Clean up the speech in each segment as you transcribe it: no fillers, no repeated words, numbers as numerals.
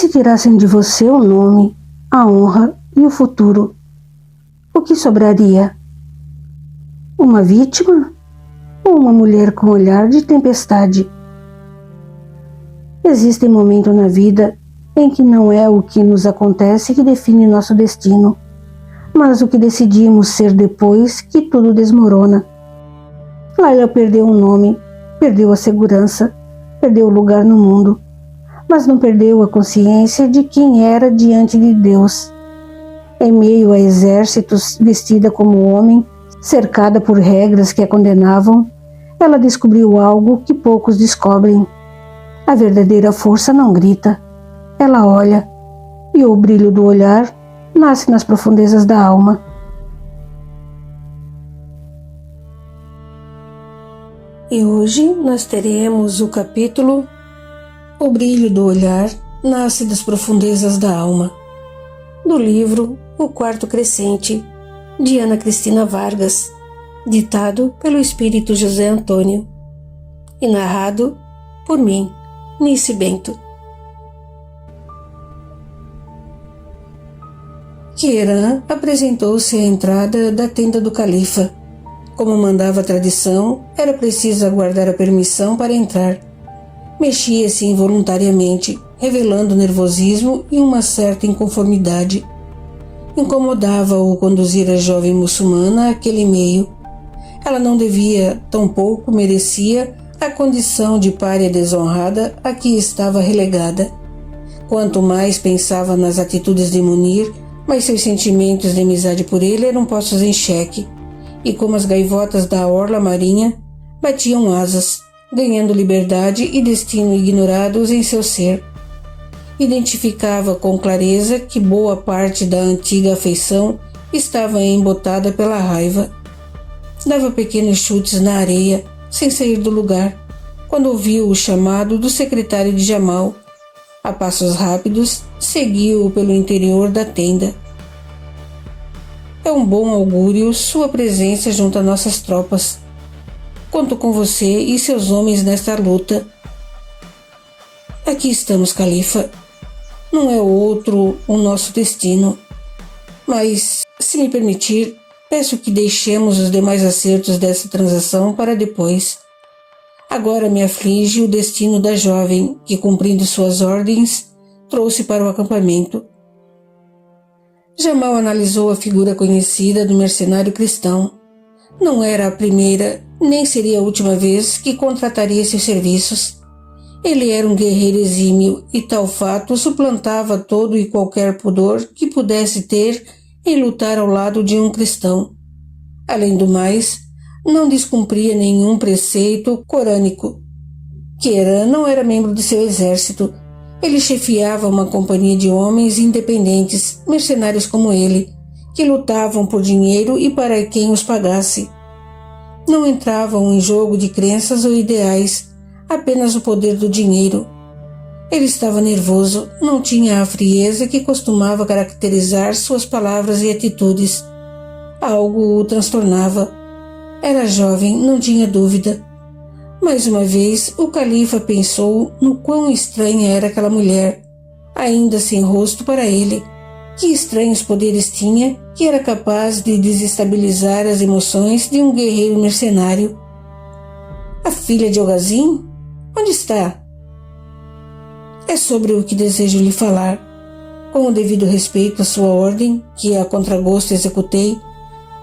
se tirassem de você o nome, a honra e o futuro, o que sobraria? Uma vítima ou uma mulher com olhar de tempestade? Existem momentos na vida em que não é o que nos acontece que define nosso destino, mas o que decidimos ser depois que tudo desmorona. Laila perdeu um nome, perdeu a segurança, perdeu o lugar no mundo, mas não perdeu a consciência de quem era diante de Deus. Em meio a exércitos, vestida como homem, cercada por regras que a condenavam, ela descobriu algo que poucos descobrem. A verdadeira força não grita, ela olha, e o brilho do olhar nasce nas profundezas da alma. E hoje nós teremos o capítulo O Brilho do Olhar Nasce das Profundezas da Alma, do livro O Quarto Crescente, de Ana Cristina Vargas, ditado pelo Espírito José Antônio e narrado por mim, Nice Bento. Queiran apresentou-se à entrada da tenda do califa. Como mandava a tradição, era preciso aguardar a permissão para entrar. Mexia-se involuntariamente, revelando nervosismo e uma certa inconformidade. Incomodava-o conduzir a jovem muçulmana àquele meio. Ela não devia, tampouco merecia, a condição de pária desonrada a que estava relegada. Quanto mais pensava nas atitudes de Munir, mas seus sentimentos de amizade por ele eram postos em xeque, e como as gaivotas da orla marinha, batiam asas, ganhando liberdade e destino ignorados em seu ser. Identificava com clareza que boa parte da antiga afeição estava embotada pela raiva. Dava pequenos chutes na areia, sem sair do lugar, quando ouviu o chamado do secretário de Jamal. A passos rápidos, seguiu-o pelo interior da tenda. É um bom augúrio sua presença junto a nossas tropas. Conto com você e seus homens nesta luta. Aqui estamos, califa. Não é outro o nosso destino. Mas, se me permitir, peço que deixemos os demais acertos dessa transação para depois. Agora me aflige o destino da jovem que, cumprindo suas ordens, trouxe para o acampamento. Jamal analisou a figura conhecida do mercenário cristão. Não era a primeira, nem seria a última vez que contrataria seus serviços. Ele era um guerreiro exímio e tal fato suplantava todo e qualquer pudor que pudesse ter em lutar ao lado de um cristão. Além do mais, não descumpria nenhum preceito corânico. Queiran não era membro de seu exército. Ele chefiava uma companhia de homens independentes, mercenários como ele, que lutavam por dinheiro e para quem os pagasse. Não entravam em jogo de crenças ou ideais, apenas o poder do dinheiro. Ele estava nervoso, não tinha a frieza que costumava caracterizar suas palavras e atitudes. Algo o transtornava. Era jovem, não tinha dúvida. Mais uma vez, o califa pensou no quão estranha era aquela mulher, ainda sem rosto para ele. Que estranhos poderes tinha, que era capaz de desestabilizar as emoções de um guerreiro mercenário. A filha de Ogazim? Onde está? É sobre o que desejo lhe falar. Com o devido respeito à sua ordem, que a contragosto executei,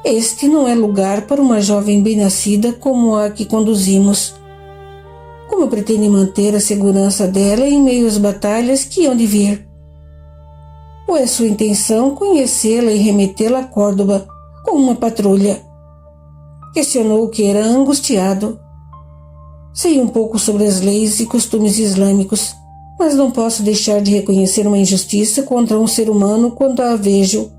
este não é lugar para uma jovem bem-nascida como a que conduzimos. Como pretende manter a segurança dela em meio às batalhas que hão de vir? Ou é sua intenção conhecê-la e remetê-la a Córdoba com uma patrulha? Questionou Queiran angustiado. Sei um pouco sobre as leis e costumes islâmicos, mas não posso deixar de reconhecer uma injustiça contra um ser humano quando a vejo.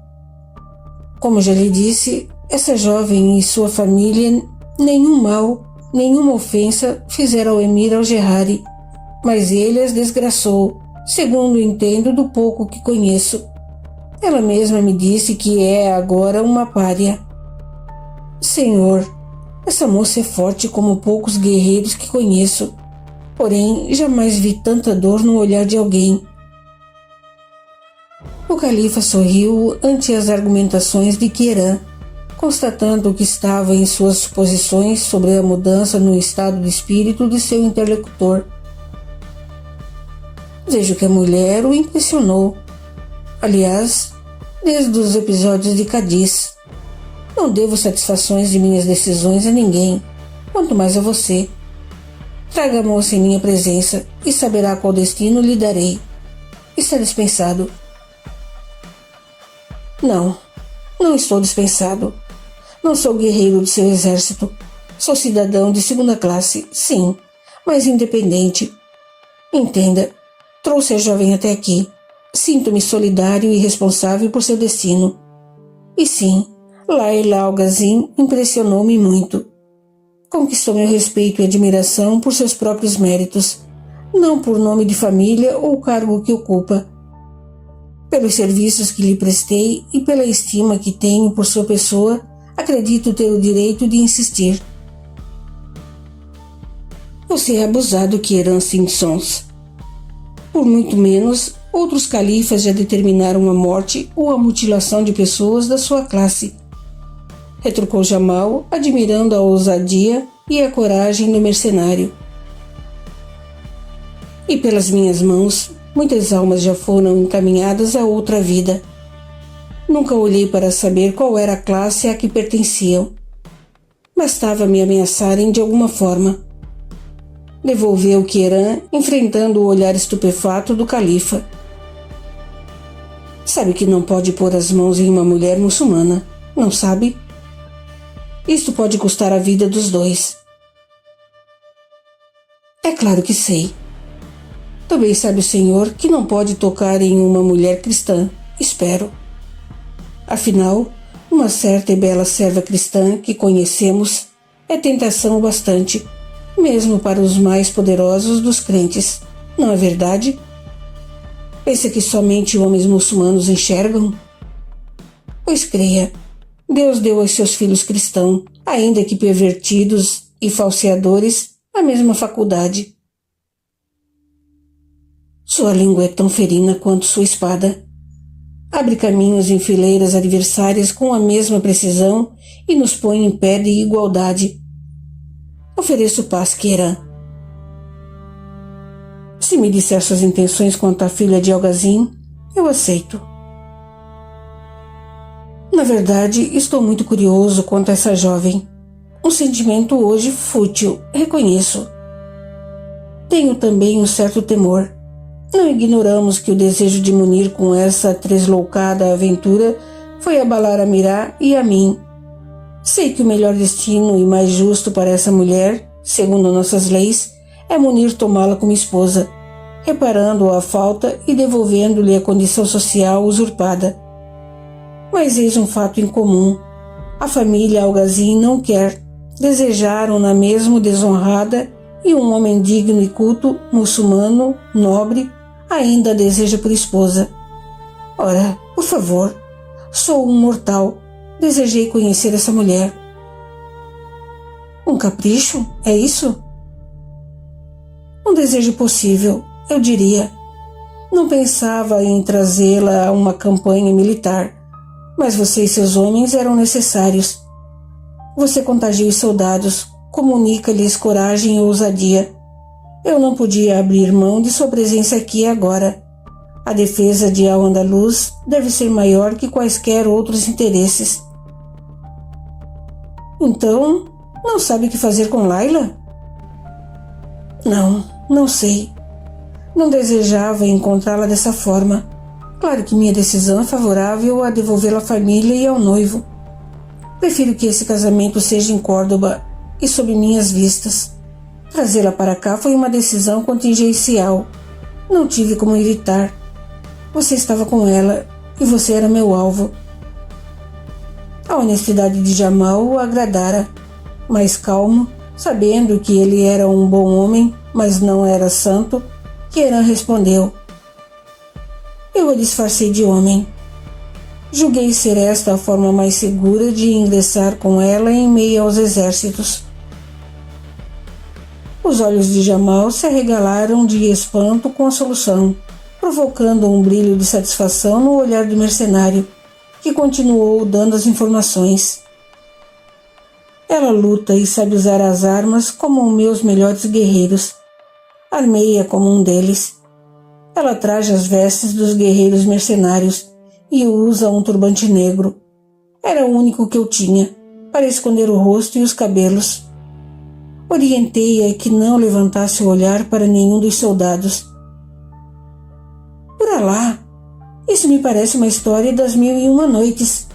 Como já lhe disse, essa jovem e sua família nenhum mal, nenhuma ofensa fizeram ao emir Al-Gerrari, mas ele as desgraçou, segundo entendo do pouco que conheço. Ela mesma me disse que é agora uma pária. Senhor, essa moça é forte como poucos guerreiros que conheço, porém jamais vi tanta dor no olhar de alguém. O califa sorriu ante as argumentações de Queiran, constatando que estava em suas suposições sobre a mudança no estado de espírito de seu interlocutor. Vejo que a mulher o impressionou. Aliás, desde os episódios de Cádiz. Não devo satisfações de minhas decisões a ninguém, quanto mais a você. Traga a moça em minha presença e saberá qual destino lhe darei. Está dispensado. Não estou dispensado. Não sou guerreiro de seu exército. Sou cidadão de segunda classe, sim, mas independente. Entenda, trouxe a jovem até aqui. Sinto-me solidário e responsável por seu destino. E sim, Laila Al-Ghazin impressionou-me muito. Conquistou meu respeito e admiração por seus próprios méritos, não por nome de família ou cargo que ocupa. Pelos serviços que lhe prestei e pela estima que tenho por sua pessoa, acredito ter o direito de insistir. Você é abusado, Queiran Simpsons. Por muito menos, outros califas já determinaram a morte ou a mutilação de pessoas da sua classe. Retrucou Jamal, admirando a ousadia e a coragem do mercenário. E pelas minhas mãos, muitas almas já foram encaminhadas a outra vida. Nunca olhei para saber qual era a classe a que pertenciam. Bastava me ameaçarem de alguma forma. Devolveu Queiran, enfrentando o olhar estupefato do califa. Sabe que não pode pôr as mãos em uma mulher muçulmana, não sabe? Isto pode custar a vida dos dois. É claro que sei. Também sabe o senhor que não pode tocar em uma mulher cristã, espero. Afinal, uma certa e bela serva cristã que conhecemos é tentação o bastante, mesmo para os mais poderosos dos crentes, não é verdade? Pensa que somente homens muçulmanos enxergam? Pois creia, Deus deu aos seus filhos cristãos, ainda que pervertidos e falseadores, a mesma faculdade. Sua língua é tão ferina quanto sua espada. Abre caminhos em fileiras adversárias com a mesma precisão e nos põe em pé de igualdade. Ofereço paz, Queiran. Se me disser suas intenções quanto à filha de Al-Ghazin, eu aceito. Na verdade, estou muito curioso quanto a essa jovem. Um sentimento hoje fútil, reconheço. Tenho também um certo temor. Não ignoramos que o desejo de munir com essa tresloucada aventura foi abalar a Mirá e a mim. Sei que o melhor destino e mais justo para essa mulher, segundo nossas leis, é munir tomá-la como esposa, reparando a falta e devolvendo-lhe a condição social usurpada. Mas eis um fato incomum. A família Al-Ghazin não quer. Desejaram-na mesmo desonrada e um homem digno e culto, muçulmano, nobre, ainda a deseja por esposa. Ora, por favor, sou um mortal. Desejei conhecer essa mulher. Um capricho? É isso? Um desejo possível, eu diria. Não pensava em trazê-la a uma campanha militar, mas você e seus homens eram necessários. Você contagia os soldados, comunica-lhes coragem e ousadia. Eu não podia abrir mão de sua presença aqui e agora. A defesa de Al-Andalus deve ser maior que quaisquer outros interesses. Então, não sabe o que fazer com Laila? Não sei. Não desejava encontrá-la dessa forma. Claro que minha decisão é favorável a devolvê-la à família e ao noivo. Prefiro que esse casamento seja em Córdoba e sob minhas vistas. Trazê-la para cá foi uma decisão contingencial. Não tive como evitar. Você estava com ela e você era meu alvo. A honestidade de Jamal o agradara. Mais calmo, sabendo que ele era um bom homem, mas não era santo, Queiran respondeu: Eu a disfarcei de homem. Julguei ser esta a forma mais segura de ingressar com ela em meio aos exércitos. Os olhos de Jamal se arregalaram de espanto com a solução. provocando um brilho de satisfação no olhar do mercenário, que continuou dando as informações. Ela luta e sabe usar as armas como meus melhores guerreiros. Armei-a como um deles. Ela traja as vestes dos guerreiros mercenários e usa um turbante negro. Era o único que eu tinha, para esconder o rosto e os cabelos. Orientei-a que não levantasse o olhar para nenhum dos soldados. Por Alá, isso me parece uma história das 1001 noites.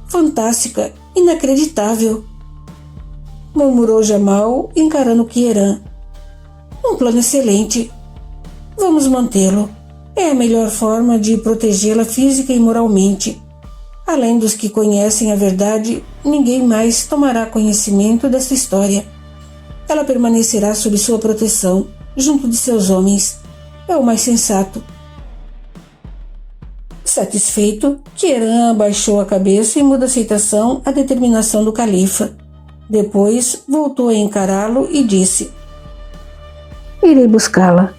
Fantástica, inacreditável, murmurou Jamal, encarando Kieran. Um plano excelente. Vamos mantê-lo. É a melhor forma de protegê-la física e moralmente. Além dos que conhecem a verdade, ninguém mais tomará conhecimento dessa história. Ela permanecerá sob sua proteção, junto de seus homens. É o mais sensato. Satisfeito, Kieran abaixou a cabeça em muda aceitação à determinação do califa. Depois voltou a encará-lo e disse: Irei buscá-la.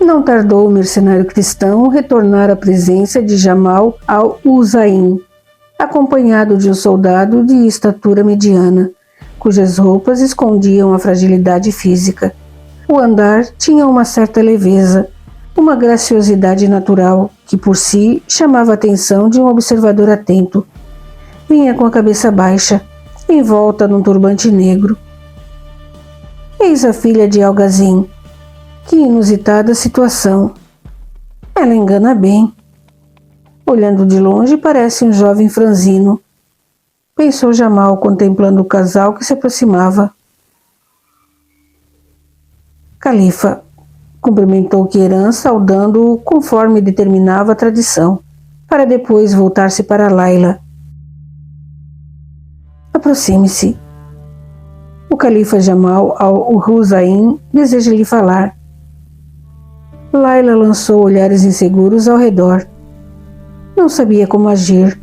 Não tardou o mercenário cristão retornar à presença de Jamal al-Uzayn, acompanhado de um soldado de estatura mediana, cujas roupas escondiam a fragilidade física. O andar tinha uma certa leveza, uma graciosidade natural que por si chamava a atenção de um observador atento. Vinha com a cabeça baixa, envolta num turbante negro. Eis a filha de Al-Ghazin. Que inusitada situação. Ela engana bem. Olhando de longe, parece um jovem franzino, pensou Jamal, contemplando o casal que se aproximava. Califa, cumprimentou Kieran, saudando-o conforme determinava a tradição, para depois voltar-se para Layla. Aproxime-se. O califa Jamal al-Husayn deseja lhe falar. Layla lançou olhares inseguros ao redor. Não sabia como agir.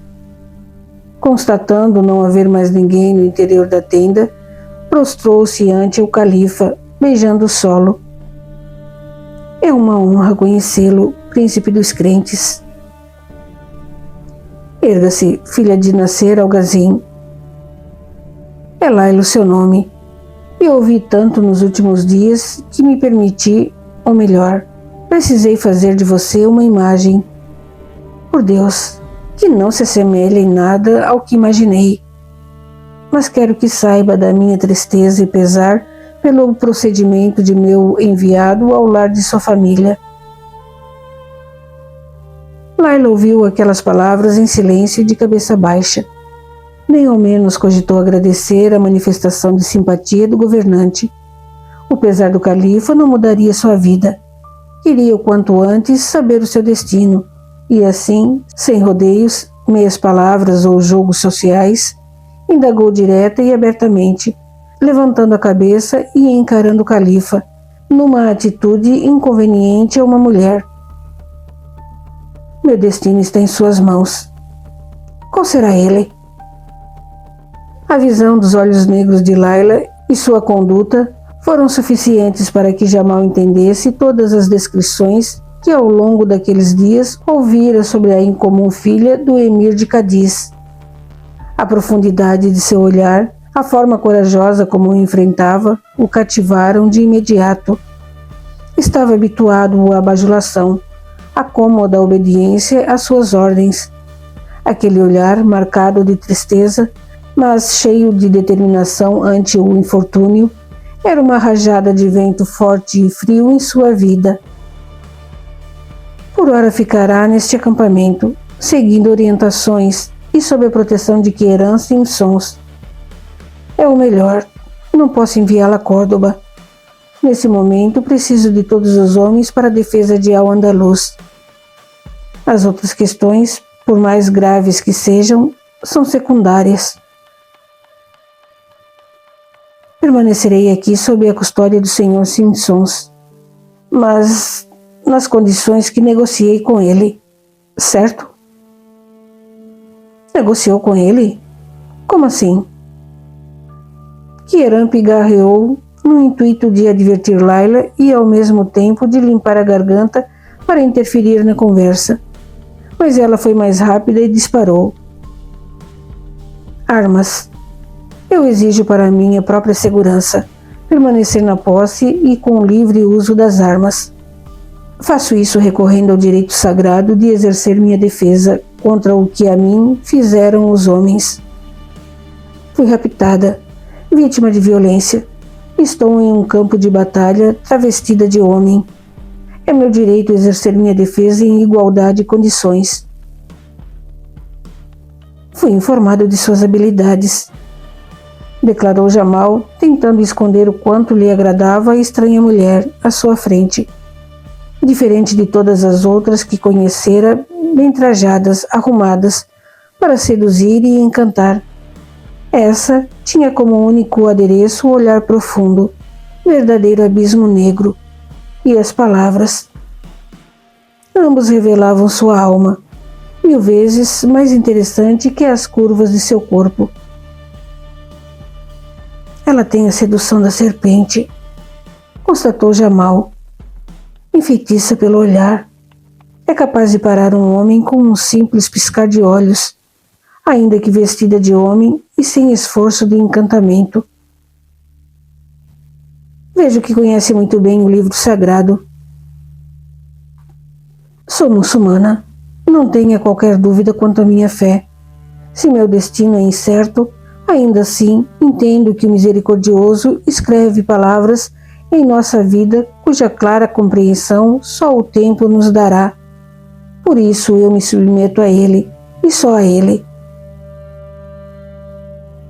Constatando não haver mais ninguém no interior da tenda, prostrou-se ante o califa, beijando o solo. É uma honra conhecê-lo, príncipe dos crentes. Erga-se, filha de Nasser al-Ghazin. É Layla o seu nome. E ouvi tanto nos últimos dias que me permiti, ou melhor, precisei fazer de você uma imagem. Por Deus, que não se assemelhe em nada ao que imaginei. Mas quero que saiba da minha tristeza e pesar pelo procedimento de meu enviado ao lar de sua família. Layla ouviu aquelas palavras em silêncio e de cabeça baixa. Nem ao menos cogitou agradecer a manifestação de simpatia do governante. O pesar do califa não mudaria sua vida. Queria o quanto antes saber o seu destino, e assim, sem rodeios, meias palavras ou jogos sociais, indagou direta e abertamente, levantando a cabeça e encarando o califa, numa atitude inconveniente a uma mulher. Meu destino está em suas mãos. Qual será ele? A visão dos olhos negros de Layla e sua conduta foram suficientes para que Jamal entendesse todas as descrições que ao longo daqueles dias ouvira sobre a incomum filha do emir de Cádiz. A profundidade de seu olhar, a forma corajosa como o enfrentava, o cativaram de imediato. Estava habituado à bajulação, à cômoda obediência às suas ordens. Aquele olhar marcado de tristeza, mas cheio de determinação ante o infortúnio, era uma rajada de vento forte e frio em sua vida. Por ora ficará neste acampamento, seguindo orientações e sob a proteção de Kieran sem sons. É o melhor. Não posso enviá-la a Córdoba. Nesse momento, preciso de todos os homens para a defesa de Al-Andalus. As outras questões, por mais graves que sejam, são secundárias. Permanecerei aqui sob a custódia do Sr. Simpsons, mas nas condições que negociei com ele, certo? Negociou com ele? Como assim? Kieran pigarreou no intuito de advertir Layla e ao mesmo tempo de limpar a garganta para interferir na conversa, mas ela foi mais rápida e disparou. Armas. Eu exijo para minha própria segurança permanecer na posse e com o livre uso das armas. Faço isso recorrendo ao direito sagrado de exercer minha defesa contra o que a mim fizeram os homens. Fui raptada, vítima de violência. Estou em um campo de batalha travestida de homem. É meu direito exercer minha defesa em igualdade de condições. Fui informado de suas habilidades, declarou Jamal, tentando esconder o quanto lhe agradava a estranha mulher à sua frente. Diferente de todas as outras que conhecera, bem trajadas, arrumadas, para seduzir e encantar. Essa tinha como único adereço o olhar profundo, verdadeiro abismo negro, e as palavras. Ambos revelavam sua alma, 1000 vezes mais interessante que as curvas de seu corpo. Ela tem a sedução da serpente, constatou Jamal. Enfeitiça pelo olhar. É capaz de parar um homem com um simples piscar de olhos, ainda que vestida de homem e sem esforço de encantamento. Vejo que conhece muito bem o livro sagrado. Sou muçulmana. Não tenha qualquer dúvida quanto à minha fé. Se meu destino é incerto, ainda assim entendo que o misericordioso escreve palavras em nossa vida cuja clara compreensão só o tempo nos dará. Por isso eu me submeto a ele, e só a ele.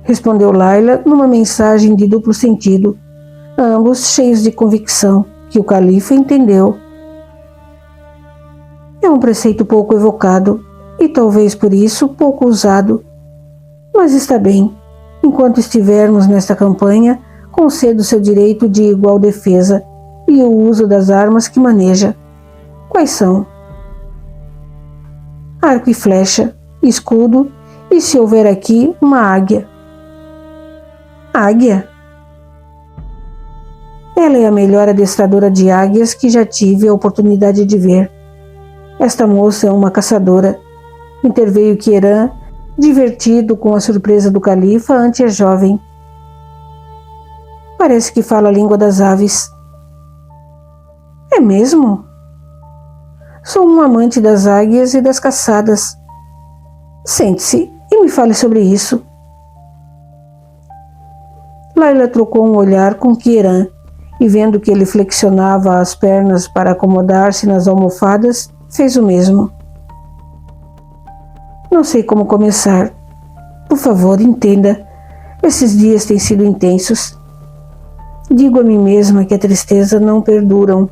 Respondeu Layla numa mensagem de duplo sentido, ambos cheios de convicção, que o califa entendeu. É um preceito pouco evocado, e talvez por isso pouco usado. Mas está bem, enquanto estivermos nesta campanha, concedo seu direito de igual defesa e o uso das armas que maneja. Quais são? Arco e flecha, escudo e, se houver aqui, uma águia. Águia? Ela é a melhor adestradora de águias que já tive a oportunidade de ver. Esta moça é uma caçadora. Interveio Queiran, divertido com a surpresa do califa ante a jovem. Parece que fala a língua das aves. É mesmo? Sou um amante das águias e das caçadas. Sente-se e me fale sobre isso. Layla trocou um olhar com Queiran e, vendo que ele flexionava as pernas para acomodar-se nas almofadas, fez o mesmo. Não sei como começar. Por favor, entenda. Esses dias têm sido intensos. Digo a mim mesma que a tristeza não perduram.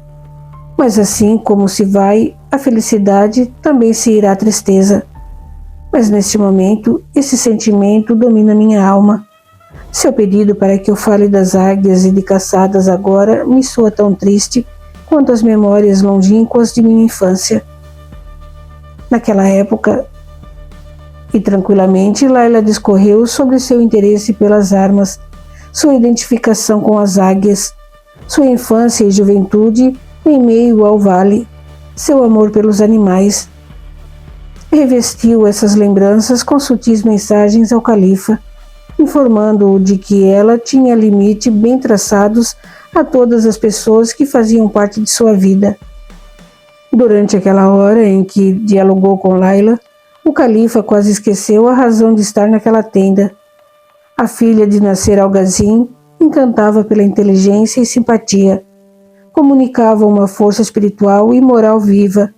Mas assim como se vai a felicidade, também se irá a tristeza. Mas neste momento, esse sentimento domina minha alma. Seu pedido para que eu fale das águias e de caçadas agora me soa tão triste quanto as memórias longínquas de minha infância. Naquela época, e tranquilamente, Layla discorreu sobre seu interesse pelas armas, sua identificação com as águias, sua infância e juventude em meio ao vale, seu amor pelos animais. Revestiu essas lembranças com sutis mensagens ao califa, informando-o de que ela tinha limite bem traçados a todas as pessoas que faziam parte de sua vida. Durante aquela hora em que dialogou com Layla, o califa quase esqueceu a razão de estar naquela tenda. A filha de Nasser Al-Ghazin encantava pela inteligência e simpatia. Comunicava uma força espiritual e moral viva.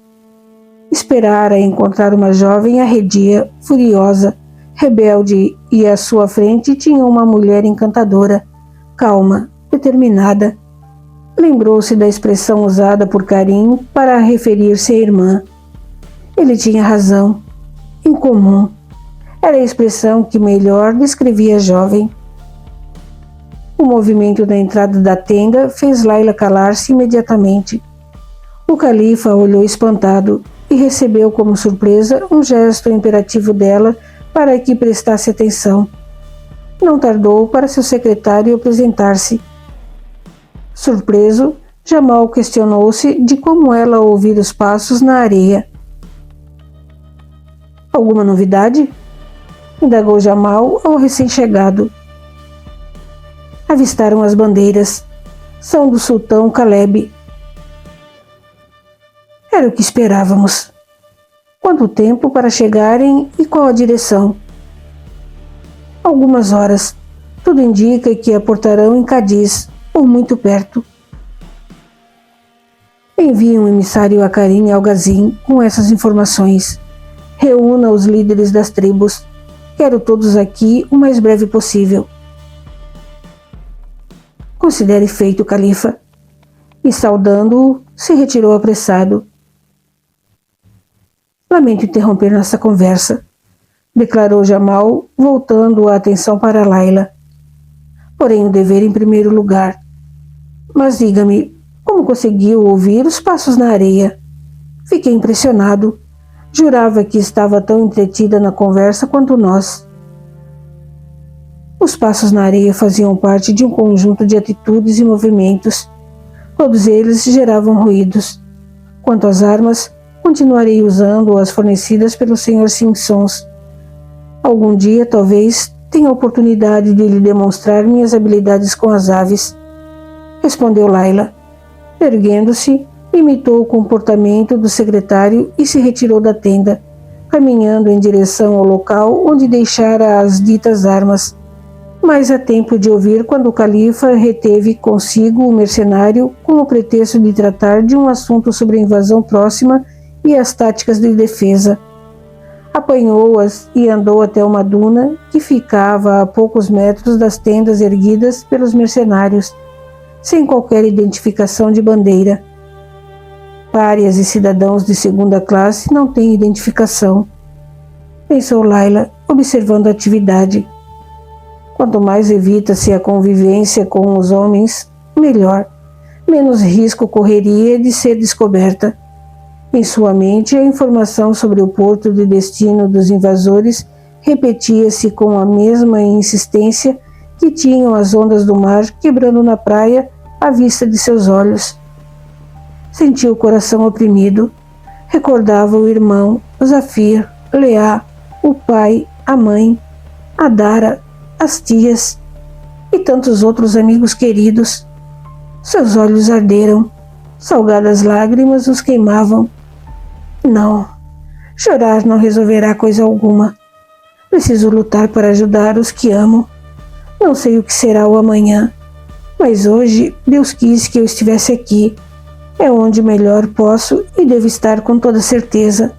Esperara encontrar uma jovem arredia, furiosa, rebelde, e à sua frente tinha uma mulher encantadora, calma, determinada. Lembrou-se da expressão usada por Karim para referir-se à irmã. Ele tinha razão. Incomum. Era a expressão que melhor descrevia a jovem. O movimento da entrada da tenda fez Layla calar-se imediatamente. O califa olhou espantado e recebeu como surpresa um gesto imperativo dela para que prestasse atenção. Não tardou para seu secretário apresentar-se. Surpreso, Jamal questionou-se de como ela ouvira os passos na areia. Alguma novidade? Indagou Jamal ao recém-chegado. Avistaram as bandeiras. São do sultão Caleb. Era o que esperávamos. Quanto tempo para chegarem e qual a direção? Algumas horas. Tudo indica que aportarão em Cádiz, ou muito perto. Envie um emissário a Karim Al-Ghazin com essas informações. Reúna os líderes das tribos. Quero todos aqui o mais breve possível. Considere feito, califa. E saudando-o, se retirou apressado. Lamento interromper nossa conversa, declarou Jamal, voltando a atenção para Laila. Porém, o dever em primeiro lugar. Mas diga-me, como conseguiu ouvir os passos na areia? Fiquei impressionado. Jurava que estava tão entretida na conversa quanto nós. Os passos na areia faziam parte de um conjunto de atitudes e movimentos. Todos eles geravam ruídos. Quanto às armas, continuarei usando as fornecidas pelo Sr. Simpsons. Algum dia, talvez, tenha a oportunidade de lhe demonstrar minhas habilidades com as aves. Respondeu Laila. Erguendo-se, imitou o comportamento do secretário e se retirou da tenda, caminhando em direção ao local onde deixara as ditas armas. Mas há tempo de ouvir quando o califa reteve consigo o mercenário com o pretexto de tratar de um assunto sobre a invasão próxima e as táticas de defesa. Apanhou-as e andou até uma duna que ficava a poucos metros das tendas erguidas pelos mercenários, sem qualquer identificação de bandeira. Párias e cidadãos de segunda classe não têm identificação, pensou Laila, observando a atividade. Quanto mais evita-se a convivência com os homens, melhor. Menos risco correria de ser descoberta. Em sua mente, a informação sobre o porto de destino dos invasores repetia-se com a mesma insistência que tinham as ondas do mar quebrando na praia à vista de seus olhos. Sentiu o coração oprimido. Recordava o irmão, Zafir, Leá, o pai, a mãe, a Dara, as tias e tantos outros amigos queridos. Seus olhos arderam, salgadas lágrimas os queimavam. Não, chorar não resolverá coisa alguma. Preciso lutar para ajudar os que amo. Não sei o que será o amanhã, mas hoje Deus quis que eu estivesse aqui. É onde melhor posso e devo estar com toda certeza.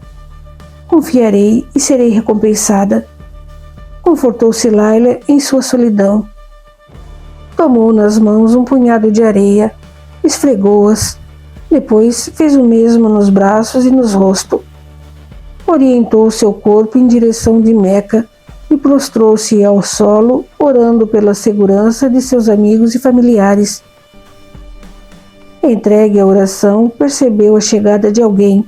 Confiarei e serei recompensada. Confortou-se Laila em sua solidão. Tomou nas mãos um punhado de areia, esfregou-as, depois fez o mesmo nos braços e no rosto. Orientou seu corpo em direção de Meca e prostrou-se ao solo, orando pela segurança de seus amigos e familiares. Entregue à oração, percebeu a chegada de alguém.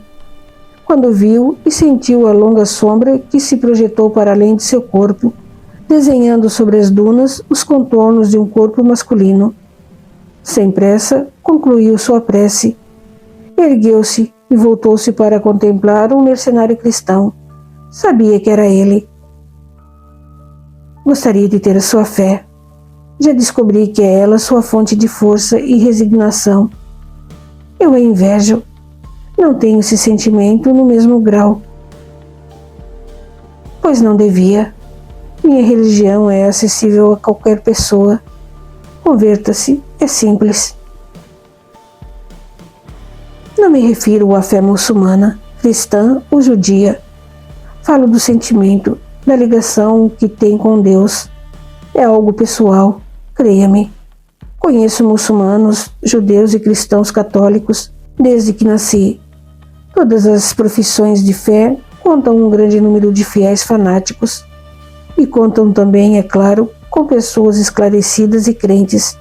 Quando viu e sentiu a longa sombra que se projetou para além de seu corpo, desenhando sobre as dunas os contornos de um corpo masculino. Sem pressa, concluiu sua prece. Ergueu-se e voltou-se para contemplar um mercenário cristão. Sabia que era ele. Gostaria de ter a sua fé. Já descobri que é ela sua fonte de força e resignação. Eu a invejo. Não tenho esse sentimento no mesmo grau. Pois não devia. Minha religião é acessível a qualquer pessoa. Converta-se, é simples. Não me refiro à fé muçulmana, cristã ou judia. Falo do sentimento, da ligação que tem com Deus. É algo pessoal, creia-me. Conheço muçulmanos, judeus e cristãos católicos desde que nasci. Todas as profissões de fé contam um grande número de fiéis fanáticos e contam também, é claro, com pessoas esclarecidas e crentes.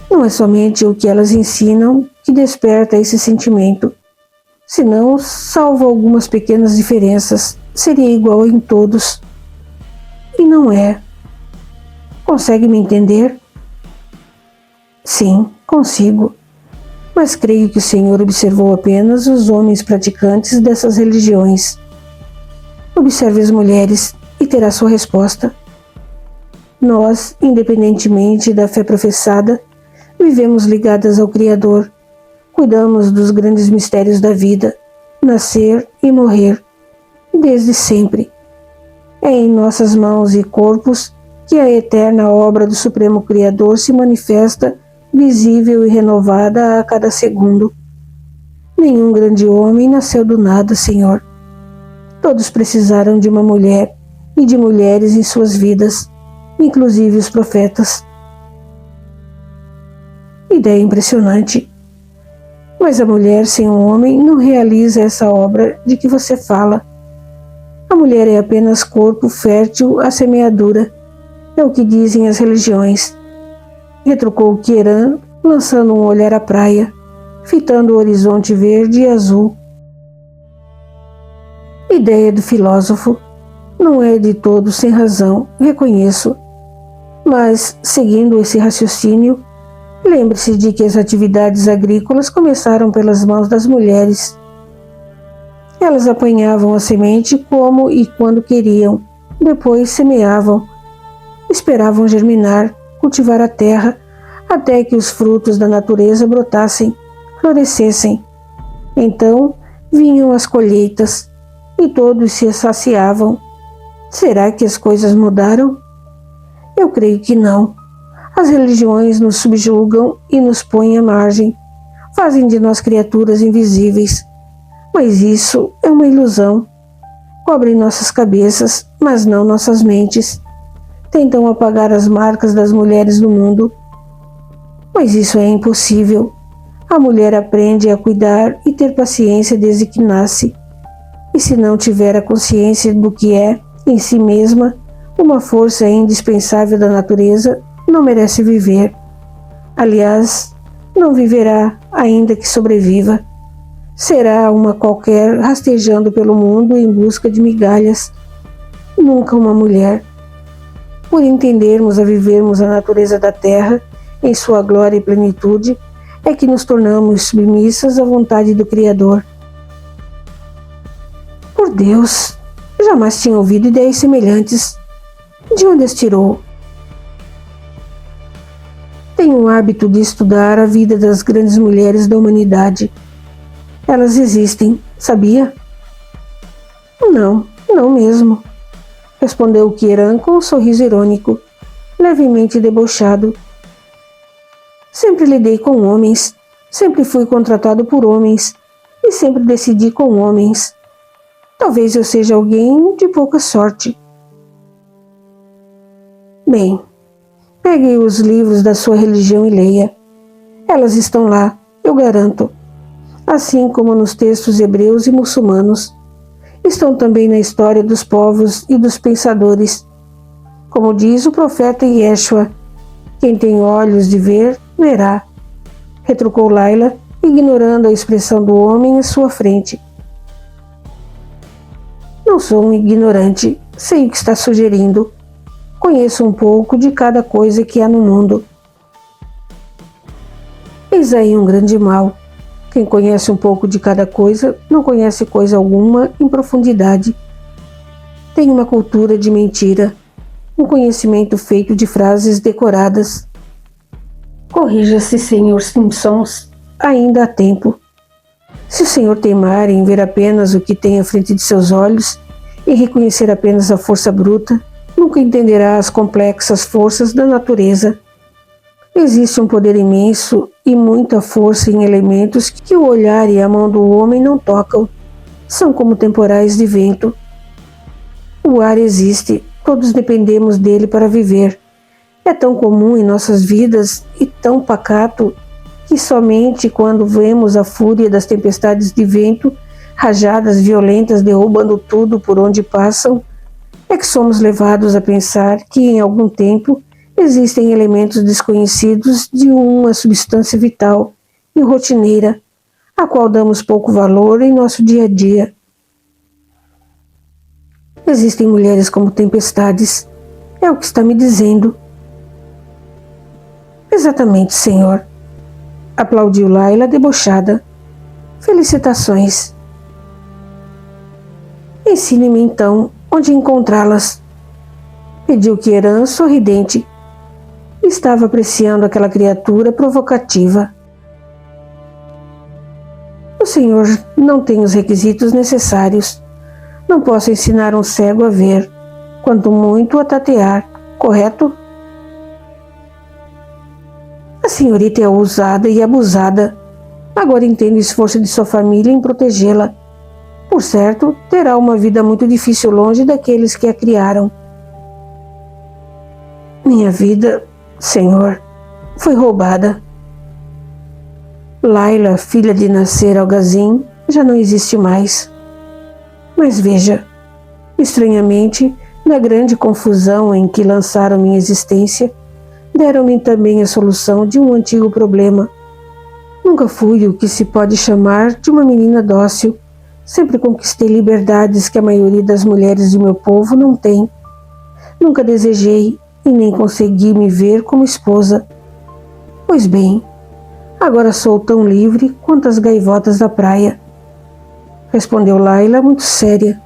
Não é somente o que elas ensinam que desperta esse sentimento. Senão, salvo algumas pequenas diferenças, seria igual em todos. E não é. Consegue me entender? Sim, consigo. mas creio que o Senhor observou apenas os homens praticantes dessas religiões. Observe as mulheres e terá sua resposta. Nós, independentemente da fé professada, vivemos ligadas ao Criador, cuidamos dos grandes mistérios da vida, nascer e morrer, desde sempre. É em nossas mãos e corpos que a eterna obra do Supremo Criador se manifesta, visível e renovada a cada segundo. Nenhum grande homem nasceu do nada, Senhor. Todos precisaram de uma mulher e de mulheres em suas vidas, inclusive os profetas. Ideia impressionante. Mas a mulher sem um homem não realiza essa obra de que você fala. A mulher é apenas corpo fértil à semeadura. É o que dizem as religiões. Retrucou Kieran, lançando um olhar à praia, fitando o horizonte verde e azul. Ideia do filósofo. Não é de todo sem razão, reconheço. Mas, seguindo esse raciocínio, lembre-se de que as atividades agrícolas começaram pelas mãos das mulheres. Elas apanhavam a semente como e quando queriam, depois semeavam, esperavam germinar, cultivar a terra, até que os frutos da natureza brotassem, florescessem. Então vinham as colheitas, e todos se saciavam. Será que as coisas mudaram? Eu creio que não. As religiões nos subjugam e nos põem à margem, fazem de nós criaturas invisíveis. Mas isso é uma ilusão. Cobrem nossas cabeças, mas não nossas mentes. Tentam apagar as marcas das mulheres do mundo. Mas isso é impossível. A mulher aprende a cuidar e ter paciência desde que nasce. E se não tiver a consciência do que é, em si mesma, uma força indispensável da natureza, não merece viver. Aliás, não viverá, ainda que sobreviva. Será uma qualquer rastejando pelo mundo em busca de migalhas. Nunca uma mulher. Por entendermos a vivermos a natureza da terra, em sua glória e plenitude, é que nos tornamos submissas à vontade do Criador. Por Deus, jamais tinha ouvido ideias semelhantes. De onde as tirou? Tenho o hábito de estudar a vida das grandes mulheres da humanidade. Elas existem, sabia? Não mesmo, respondeu Kieran com um sorriso irônico, levemente debochado. Sempre lidei com homens, sempre fui contratado por homens e sempre decidi com homens. Talvez eu seja alguém de pouca sorte. Bem, pegue os livros da sua religião e leia. Elas estão lá, eu garanto. Assim como nos textos hebreus e muçulmanos. Estão também na história dos povos e dos pensadores. Como diz o profeta Yeshua, quem tem olhos de ver, verá. Retrucou Layla, ignorando a expressão do homem à sua frente. Não sou um ignorante, sei o que está sugerindo. Conheço um pouco de cada coisa que há no mundo. Eis aí um grande mal. Quem conhece um pouco de cada coisa, não conhece coisa alguma em profundidade. Tem uma cultura de mentira, um conhecimento feito de frases decoradas. Corrija-se, Sr. Simpsons, ainda há tempo. Se o senhor teimar em ver apenas o que tem à frente de seus olhos e reconhecer apenas a força bruta, nunca entenderá as complexas forças da natureza. Existe um poder imenso e muita força em elementos que o olhar e a mão do homem não tocam. São como temporais de vento. O ar existe, todos dependemos dele para viver. É tão comum em nossas vidas e tão pacato que somente quando vemos a fúria das tempestades de vento, rajadas violentas derrubando tudo por onde passam, é que somos levados a pensar que em algum tempo existem elementos desconhecidos de uma substância vital e rotineira, a qual damos pouco valor em nosso dia a dia. Existem mulheres como tempestades, é o que está me dizendo. Exatamente, Senhor. aplaudiu Laila debochada. Felicitações. Ensine-me então onde encontrá-las, pediu Kieran sorridente. Estava apreciando aquela criatura provocativa. O senhor não tem os requisitos necessários. Não posso ensinar um cego a ver, quanto muito a tatear, correto? A senhorita é ousada e abusada. Agora entendo o esforço de sua família em protegê-la. Por certo, terá uma vida muito difícil longe daqueles que a criaram. Minha vida, senhor, foi roubada. Laila, filha de Nasser Al-Ghazin, já não existe mais. Mas veja, estranhamente, na grande confusão em que lançaram minha existência, deram-me também a solução de um antigo problema. Nunca fui o que se pode chamar de uma menina dócil. Sempre conquistei liberdades que a maioria das mulheres de meu povo não tem. Nunca desejei e nem consegui me ver como esposa. Pois bem, agora sou tão livre quanto as gaivotas da praia, respondeu Laila muito séria.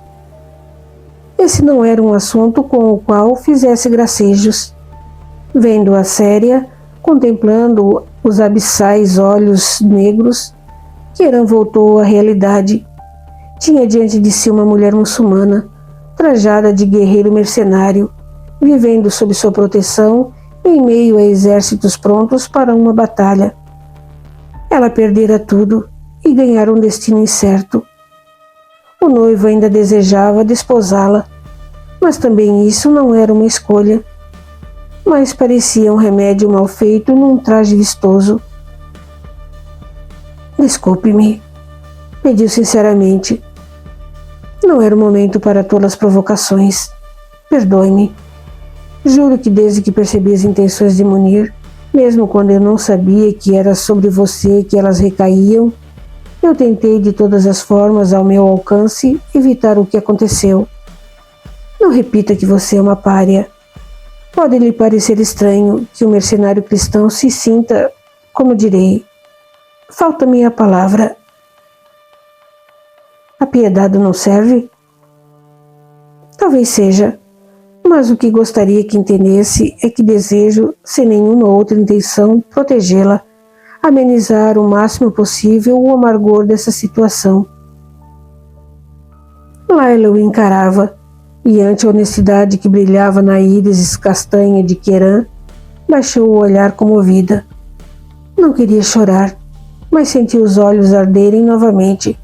Esse não era um assunto com o qual fizesse gracejos. Vendo-a séria, contemplando os abissais olhos negros, Kieran voltou à realidade. Tinha diante de si uma mulher muçulmana, trajada de guerreiro mercenário, vivendo sob sua proteção em meio a exércitos prontos para uma batalha. Ela perdera tudo e ganhara um destino incerto. O noivo ainda desejava desposá-la, mas também isso não era uma escolha. Mas parecia um remédio mal feito num traje vistoso. Desculpe-me, pediu sinceramente. Não era o momento para tolas provocações. Perdoe-me. Juro que desde que percebi as intenções de Munir, mesmo quando eu não sabia que era sobre você que elas recaíam, eu tentei de todas as formas ao meu alcance evitar o que aconteceu. Não repita que você é uma pária. Pode lhe parecer estranho que o mercenário cristão se sinta, como direi, falta-me a palavra. Apiedado não serve? Talvez seja, mas o que gostaria que entendesse é que desejo, sem nenhuma outra intenção, protegê-la, amenizar o máximo possível o amargor dessa situação. Laila o encarava, e ante a honestidade que brilhava na íris castanha de Kieran, baixou o olhar comovida. Não queria chorar, mas sentiu os olhos arderem novamente.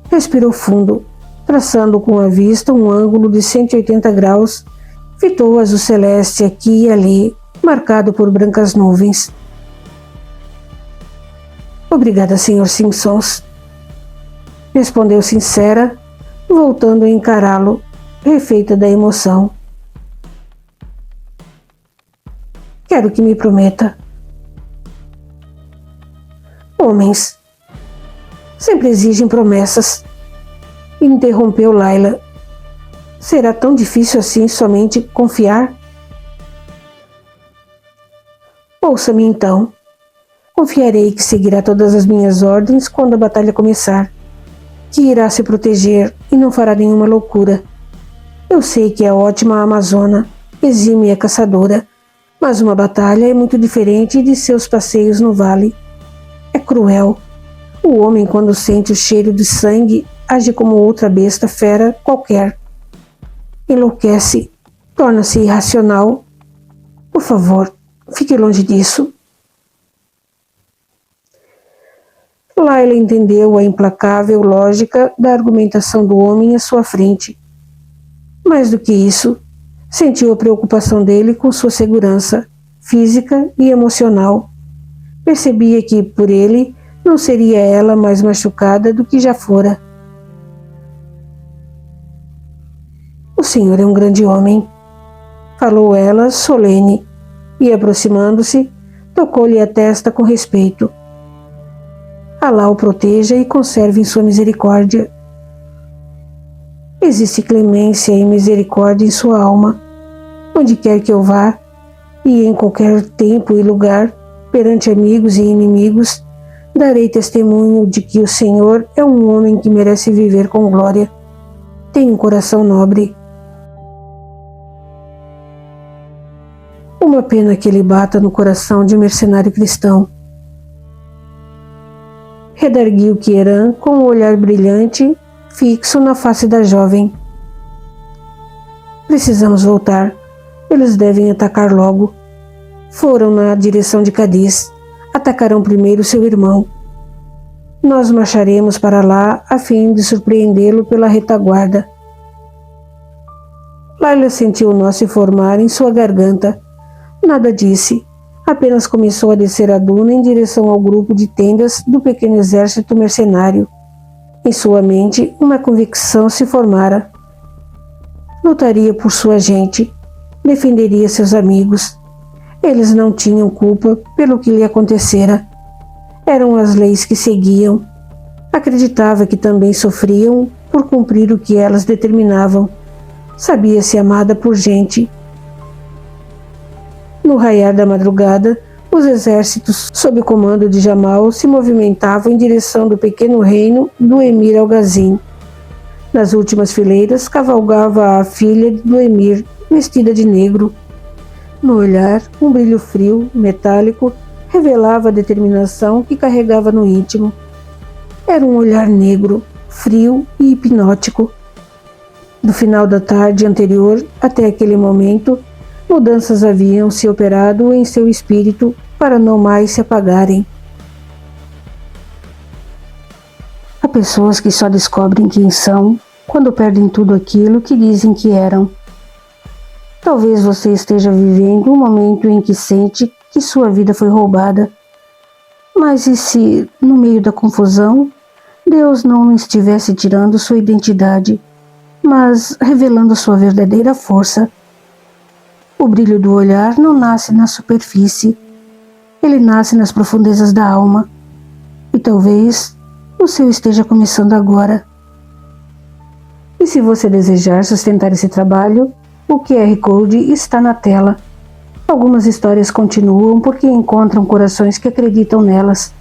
Respirou fundo, traçando com a vista um ângulo de 180 graus, fitou o azul celeste aqui e ali, marcado por brancas nuvens. Obrigada, Sr. Simpsons, respondeu sincera, voltando a encará-lo, refeita da emoção. Quero que me prometa. Homens sempre exigem promessas, interrompeu Laila. Será tão difícil assim somente confiar? Ouça-me então. Confiarei que seguirá todas as minhas ordens quando a batalha começar, que irá se proteger e não fará nenhuma loucura. Eu sei que é ótima amazona, exímia caçadora, mas uma batalha é muito diferente de seus passeios no vale. É cruel. O homem, quando sente o cheiro de sangue, age como outra besta fera qualquer. Enlouquece, torna-se irracional. Por favor, fique longe disso. Laila entendeu a implacável lógica da argumentação do homem à sua frente. Mais do que isso, sentiu a preocupação dele com sua segurança física e emocional. Percebia que, por ele, não seria ela mais machucada do que já fora. O senhor é um grande homem, falou ela, solene, e, aproximando-se, tocou-lhe a testa com respeito. Alá o proteja e conserve em sua misericórdia. Existe clemência e misericórdia em sua alma, onde quer que eu vá, e em qualquer tempo e lugar, perante amigos e inimigos, Darei testemunho de que o Senhor é um homem que merece viver com glória. Tem um coração nobre. Uma pena que ele bata no coração de um mercenário cristão. Redarguiu Kieran com um olhar brilhante, fixo na face da jovem. Precisamos voltar. Eles devem atacar logo. Foram na direção de Cádiz. Atacarão primeiro seu irmão. Nós marcharemos para lá a fim de surpreendê-lo pela retaguarda. Layla sentiu o nó se formar em sua garganta. Nada disse. Apenas começou a descer a duna em direção ao grupo de tendas do pequeno exército mercenário. Em sua mente, uma convicção se formara. Lutaria por sua gente. Defenderia seus amigos. Eles não tinham culpa pelo que lhe acontecera. Eram as leis que seguiam. Acreditava que também sofriam por cumprir o que elas determinavam. Sabia-se amada por gente. No raiar da madrugada, os exércitos sob o comando de Jamal se movimentavam em direção do pequeno reino do emir Algazin. Nas últimas fileiras cavalgava a filha do emir, vestida de negro. No olhar, um brilho frio, metálico, revelava a determinação que carregava no íntimo. Era um olhar negro, frio e hipnótico. Do final da tarde anterior até aquele momento, mudanças haviam se operado em seu espírito para não mais se apagarem. Há pessoas que só descobrem quem são quando perdem tudo aquilo que dizem que eram. Talvez você esteja vivendo um momento em que sente que sua vida foi roubada. Mas e se, no meio da confusão, Deus não estivesse tirando sua identidade, mas revelando sua verdadeira força? O brilho do olhar não nasce na superfície. Ele nasce nas profundezas da alma. E talvez o seu esteja começando agora. E se você desejar sustentar esse trabalho, o QR Code está na tela. Algumas histórias continuam porque encontram corações que acreditam nelas.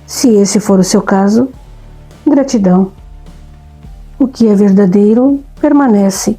Se esse for o seu caso, gratidão. O que é verdadeiro permanece.